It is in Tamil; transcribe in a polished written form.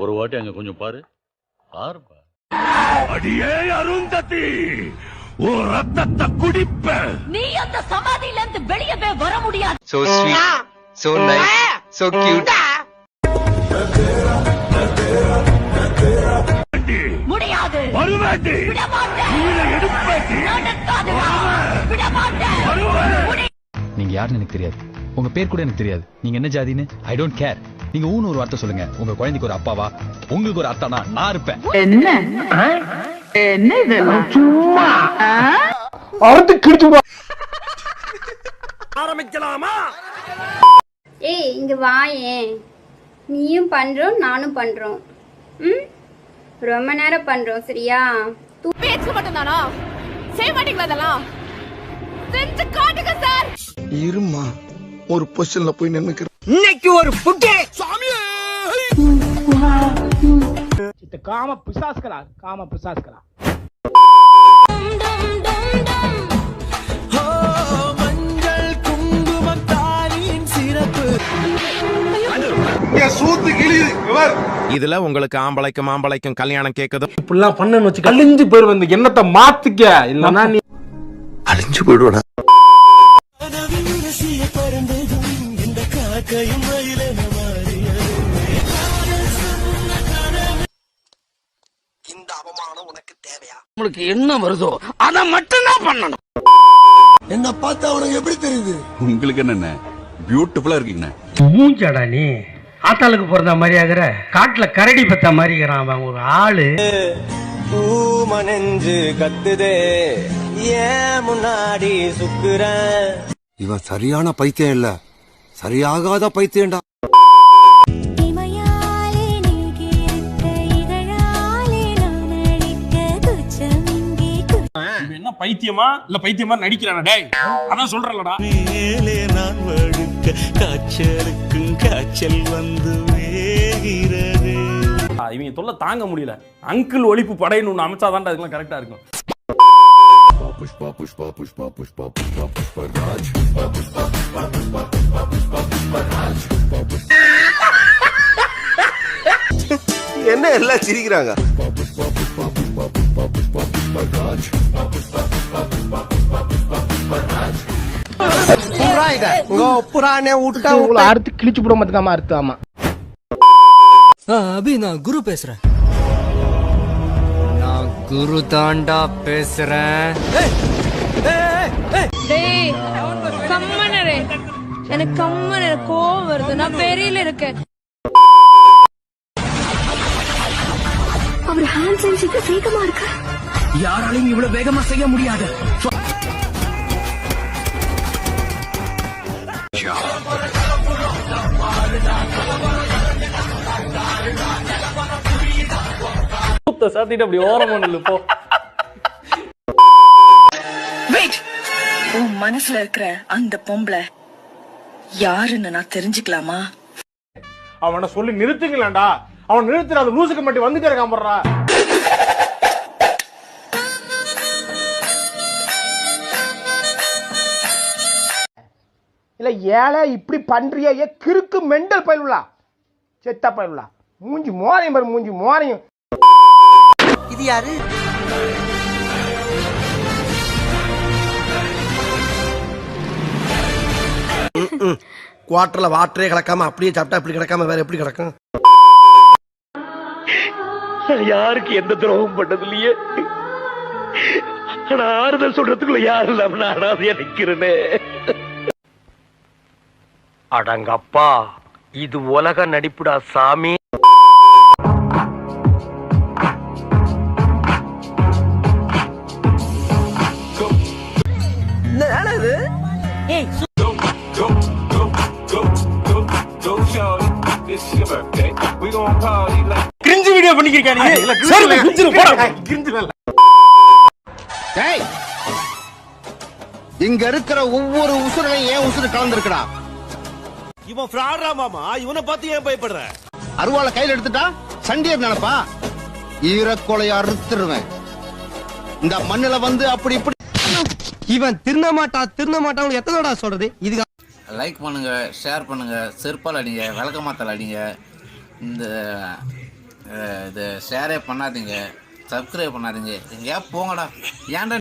ஒரு வாட்டி அங்க கொஞ்சம் பாரு பாருப்பா. அடியே அருந்ததி, ஓ ரத்தத்தை குடிப்ப. நீ அந்த சமாதியில இருந்து வெளியவே வர முடியாது. So sweet, so nice, so cute. முடியாது. வருவேண்டி. விடமாட்டேன். நீல எடுப்பேண்டி. நடக்காதுடா. விடமாட்டேன். நீங்க யாருன்னு எனக்கு தெரியாது, உங்க பேர் கூட எனக்கு தெரியாது, நீங்க என்ன ஜாதின்னு ஐ டோன்ட் கேர். நீங்க ஊன்னு ஒரு வார்த்தை சொல்லுங்க, உங்க குழந்தைக்கு ஒரு அப்பாவா உங்களுக்கு ஒரு அத்தானா நான் இருப்பேன். என்ன என்ன இதெல்லாம் சும்மா அறுத்து கிழிச்சு ஆரம்பிக்கலாமா? ஏய் இங்க வாயேன், நீயும் பண்றோம் நானும் பண்றோம். ரொம்ப நேரம் பண்றோம் சரியா? பேச்சு மட்டும் தானா? செய்ய மாட்டீங்களா இதெல்லாம்? செஞ்சு காட்டுங்க சார். இருமா ஒரு பொசிஷன்ல போய் நின்னுக்கிறேன். இன்னைக்கு ஒரு புட்டே சாமியே. காம பிசாஸ்களா, காம பிசாஸ்களா. மஞ்சள் குங்குமம் தானியின் சிறப்பு சூத்து கிளியுது. இதுல உங்களுக்கு ஆம்பளைக்கும் மாம்பளைக்கும் கல்யாணம் கேக்குது. இப்படிலாம் பண்ணன்னு வச்சு அழிஞ்சு போயிரு. வந்து என்னத்தை மாத்திக்க, இல்லன்னா நீ அழிஞ்சு போயிடுவா. இந்த அவமானம் உனக்கு தேவையா? உங்களுக்கு என்ன வருதோ அத மட்டும் தான் பண்ணணும். என்ன பார்த்தா உனக்கு எப்படி தெரியுது? உங்களுக்கு என்ன பியூட்டிஃபுல்லா இருக்கீங்க. மூஞ்சடா நீ ஆத்தாளுக்கு பிறந்த மாதிரி ஆகுற, காட்டுல கரடி பத்த மாதிரி அவன் ஒரு ஆளு. மனஞ்சு கத்துதே ஏன் முன்னாடி சுக்குற. இவன் சரியான பைத்தியம் இல்ல, சரியாகாத பைத்தியம்டா. என்ன பைத்தியமா இல்ல பைத்தியமா நடிக்கிறானா? டேய் அதான் சொல்றலடா. மேலே நான் வழுக்க காய்ச்சலுக்கும் காய்ச்சல் வந்து வேகிறது. இவங்க தொல்லை தாங்க முடியல. அங்கிள் ஒழிப்பு படைன்னு ஒண்ணு அமைச்சாதான்டா அதுக்கெல்லாம் கரெக்டா இருக்கும். புஷ்பா புஷ்பா புஷ்பா புஷ்பா புஷ்பா புஷ்பா ராஜ். என்ன எல்லாம் சிரிக்கிறாங்க? அறுத்து கிழிச்சு போட மாத்துக்காம அறுத்து. ஆமா அபி, நான் குரு பேசுறேன். நான் குரு தாண்டா பேசுறேன். டேய் கம்மனரே, எனக்கு கம்மன கோவம் வருது. நான் பெரியல இருக்கேன். அவர் ஹேண்ட் சென்சிக்கு வேகமா இருக்கு. யாராலையும் இவ்வளவு வேகமா செய்ய முடியாது. சாத்திட்டு அப்படி ஓரம் பண்ணல போ. உன் மனசுல இருக்கிற அந்த பொம்பளை யாருன்னு நான் தெரிஞ்சுக்கலாமா? அவனை சொல்லி நிறுத்துங்களா? அவன் நிறுத்துற அந்த லூசுக்கு மட்டும் வந்துட்டே இருக்கான் போடுறா. இல்ல ஏழை இப்படி பண்றிய கிறுக்கு மெண்டல் பயிலுலா, செத்த பயிலுலா. மூஞ்சி மோரையும் பாரு, மூஞ்சி மோரையும். இது யாரு? குவார்டர்ல வாட்டரே கலக்காம அப்படியே சாப்பிட்டா இப்படி கிடக்காம வேற எப்படி கிடக்கும்? யாருக்கு எந்த துரோகம் பண்ணது இல்லையே. ஆனா ஆறுதல் சொல்றதுக்குள்ள யாரு இல்லாம அனாதையா நிக்கிறேனே. அடங்கப்பா, இது உலக நடிப்புடா சாமி. கிரிஞ்சு வீடியோ பண்ணிக்கிறீங்க. இங்க இருக்கிற ஒவ்வொரு உசுரையும் ஏன் உசுறு கலந்துருக்கடா? இவன் ஃப்ராடா மாமா, இவனை பார்த்து ஏன் பயப்படுற? அருவாளை கையில் எடுத்துட்டா சண்டியர் நினைப்பா? ஈரக்கொலைய அறுத்துருவேன். இந்த மண்ணுல வந்து அப்படி இப்படி. இவன் திருந்த மாட்டான் எத்தனோடா சொல்றது? இது லைக் பண்ணுங்க, ஷேர் பண்ணுங்க, செருப்பால் அடிங்க, விளக்கமாத்தால் அடிங்க. இது ஷேரே பண்ணாதீங்க, சப்ஸ்கிரைப் பண்ணாதீங்க, எங்கேயா போங்கடா. ஏன்டா